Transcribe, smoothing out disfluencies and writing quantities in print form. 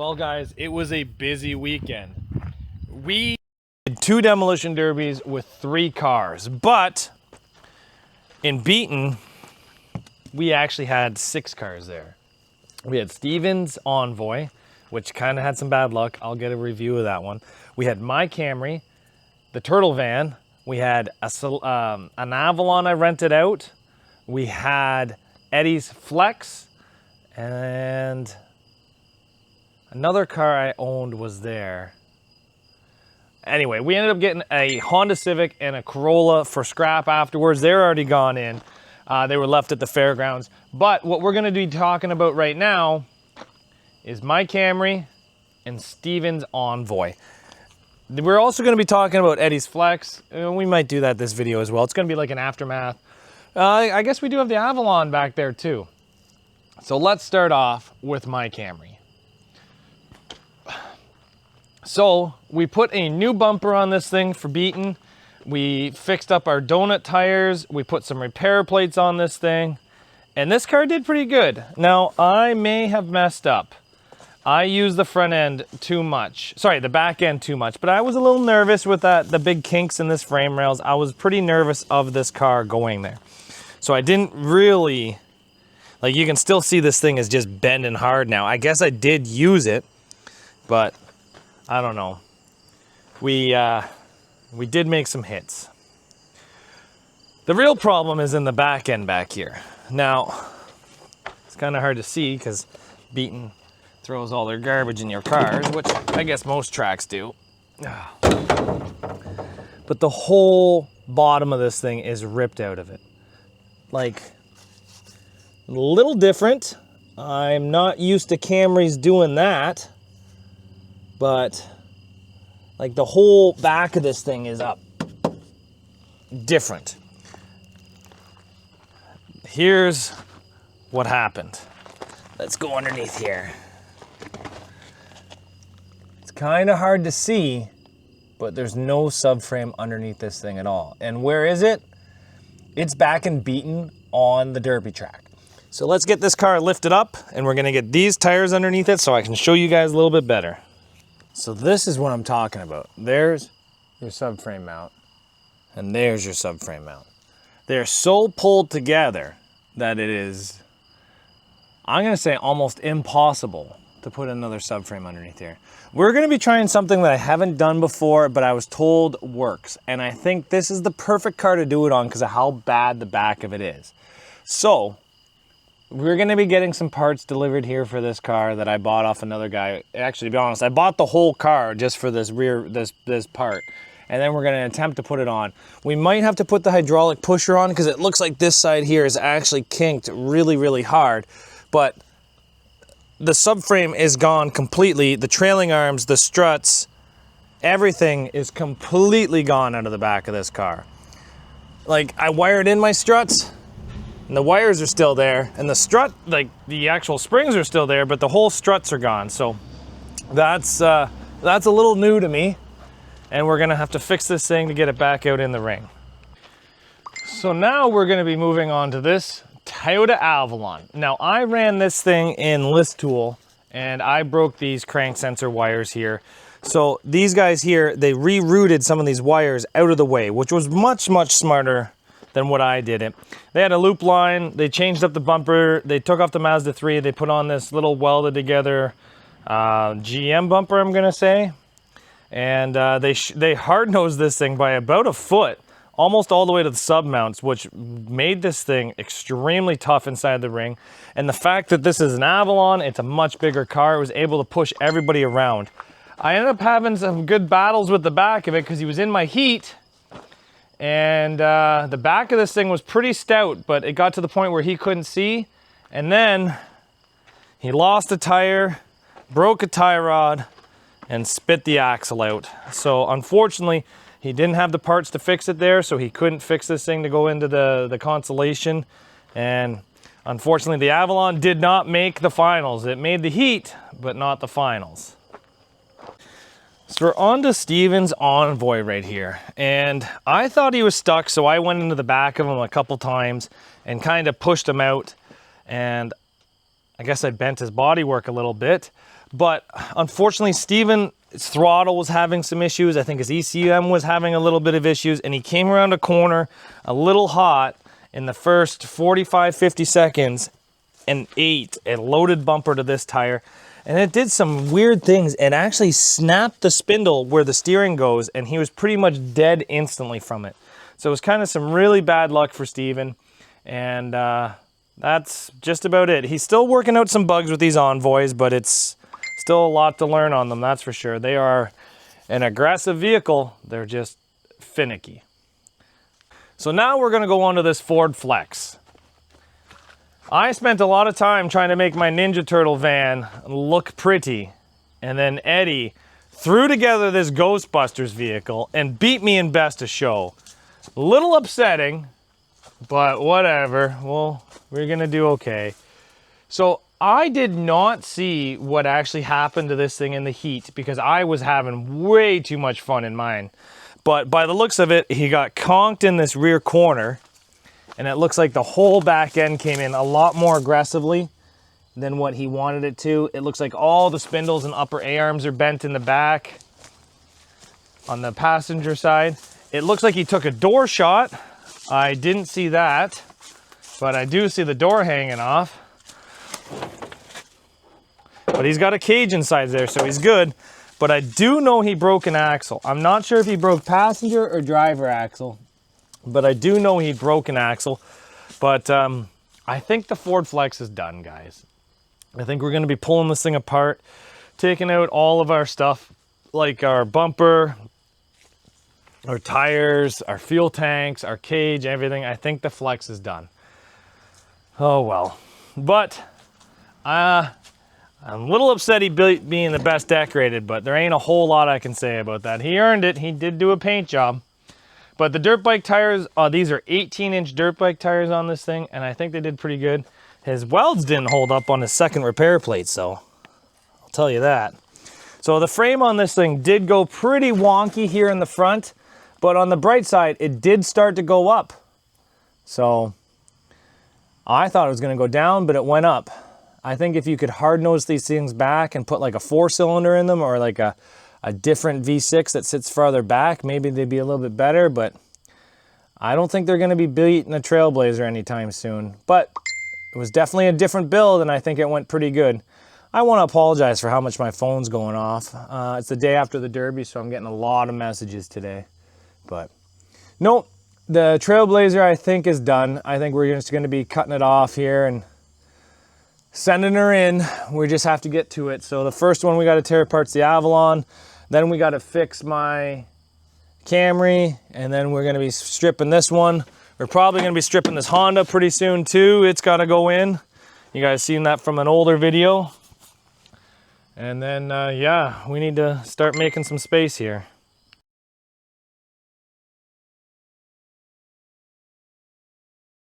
Well, guys, it was a busy weekend. We did 2 demolition derbies with 3 cars, but in Beeton, we actually had 6 cars there. We had Steven's Envoy, which kind of had some bad luck. I'll get a review of that one. We had my Camry, the Turtle Van. We had an Avalon I rented out. We had Eddie's Flex, and another car I owned was there. Anyway, we ended up getting a Honda Civic and a Corolla for scrap afterwards. They're already gone in. They were left at the fairgrounds. But what we're gonna be talking about right now is my Camry and Steven's Envoy. We're also gonna be talking about Eddie's Flex. We might do that this video as well. It's gonna be like an aftermath. I guess we do have the Avalon back there too. So let's start off with my Camry. So we put a new bumper on this thing for Beeton. We fixed up our donut tires. We put some repair plates on this thing. And this car did pretty good. Now, I may have messed up. I used the front end too much. Sorry, the back end too much. But I was a little nervous with the big kinks in this frame rails. I was pretty nervous of this car going there. So I didn't really, like, you can still see this thing is just bending hard now. I guess I did use it, but I don't know. We did make some hits. The real problem is in the back end back here. Now, it's kind of hard to see because Beeton throws all their garbage in your cars, which I guess most tracks do. But the whole bottom of this thing is ripped out of it. Like, a little different. I'm not used to Camrys doing that, but like the whole back of this thing is up. Different. Here's what happened. Let's go underneath here. It's kind of hard to see, but there's no subframe underneath this thing at all. And where is it? It's back in Beeton on the derby track. So let's get this car lifted up, and we're gonna get these tires underneath it so I can show you guys a little bit better. So this is what I'm talking about. There's your subframe mount, and there's your subframe mount. They're so pulled together that it is, I'm gonna say, almost impossible to put another subframe underneath here. We're gonna be trying something that I haven't done before, but I was told works. And I think this is the perfect car to do it on because of how bad the back of it is. So, we're gonna be getting some parts delivered here for this car that I bought off another guy. Actually, to be honest, I bought the whole car just for this this part. And then we're gonna attempt to put it on. We might have to put the hydraulic pusher on because it looks like this side here is actually kinked really, really hard. But the subframe is gone completely. The trailing arms, the struts, everything is completely gone out of the back of this car. Like, I wired in my struts, and the wires are still there, and the strut, like the actual springs are still there, but the whole struts are gone. So that's a little new to me, and we're gonna have to fix this thing to get it back out in the ring. So now we're gonna be moving on to this Toyota Avalon. Now, I ran this thing in list tool, and I broke these crank sensor wires here. So these guys here, they rerouted some of these wires out of the way, which was much, much smarter than what I did it. They had a loop line, they changed up the bumper, they took off the Mazda 3, they put on this little welded together GM bumper, I'm gonna say. And they hard-nosed this thing by about a foot, almost all the way to the sub mounts, which made this thing extremely tough inside the ring. And the fact that this is an Avalon, it's a much bigger car, it was able to push everybody around. I ended up having some good battles with the back of it because he was in my heat. And the back of this thing was pretty stout, but it got to the point where he couldn't see. And then he lost a tire, broke a tie rod, and spit the axle out. So unfortunately, he didn't have the parts to fix it there, so he couldn't fix this thing to go into the Constellation. And unfortunately, the Avalon did not make the finals. It made the heat, but not the finals. So we're on to Steven's Envoy right here. And I thought he was stuck, so I went into the back of him a couple times and kind of pushed him out. And I guess I bent his bodywork a little bit. But unfortunately, Steven's throttle was having some issues. I think his ECM was having a little bit of issues, and he came around a corner a little hot in the first 45, 50 seconds and ate a loaded bumper to this tire. And it did some weird things and actually snapped the spindle where the steering goes, and he was pretty much dead instantly from it. So it was kind of some really bad luck for Steven. And that's just about it. He's still working out some bugs with these Envoys, but it's still a lot to learn on them, that's for sure. They are an aggressive vehicle. They're just finicky. So now we're gonna go on to this Ford Flex. I spent a lot of time trying to make my Ninja Turtle van look pretty, and then Eddie threw together this Ghostbusters vehicle and beat me in best of show. A little upsetting, but whatever. Well, we're gonna do okay. So I did not see what actually happened to this thing in the heat because I was having way too much fun in mine. But by the looks of it, he got conked in this rear corner, and it looks like the whole back end came in a lot more aggressively than what he wanted it to. It looks like all the spindles and upper A-arms are bent in the back on the passenger side. It looks like he took a door shot. I didn't see that, but I do see the door hanging off. But he's got a cage inside there, so he's good. But I do know he broke an axle. I'm not sure if he broke passenger or driver axle, but I do know he broke an axle. But I think the Ford Flex is done, guys. I think we're gonna be pulling this thing apart, taking out all of our stuff, like our bumper, our tires, our fuel tanks, our cage, everything. I think the Flex is done. Oh well. But I'm a little upset he being the best decorated, but there ain't a whole lot I can say about that. He earned it. He did do a paint job. But the dirt bike tires, these are 18-inch dirt bike tires on this thing, and I think they did pretty good. His welds didn't hold up on his second repair plate, so I'll tell you that. So the frame on this thing did go pretty wonky here in the front, but on the bright side, it did start to go up. So I thought it was gonna go down, but it went up. I think if you could hard nose these things back and put like a 4-cylinder in them, or like a different V6 that sits farther back, maybe they'd be a little bit better, but I don't think they're gonna be beating a Trailblazer anytime soon. But it was definitely a different build, and I think it went pretty good. I wanna apologize for how much my phone's going off. It's the day after the Derby, so I'm getting a lot of messages today. But nope, the Trailblazer I think is done. I think we're just gonna be cutting it off here and sending her in. We just have to get to it. So the first one we got to tear apart's the Avalon. Then we got to fix my Camry, and then we're going to be stripping this one. We're probably going to be stripping this Honda pretty soon too. It's got to go in. You guys seen that from an older video. And then yeah, we need to start making some space here.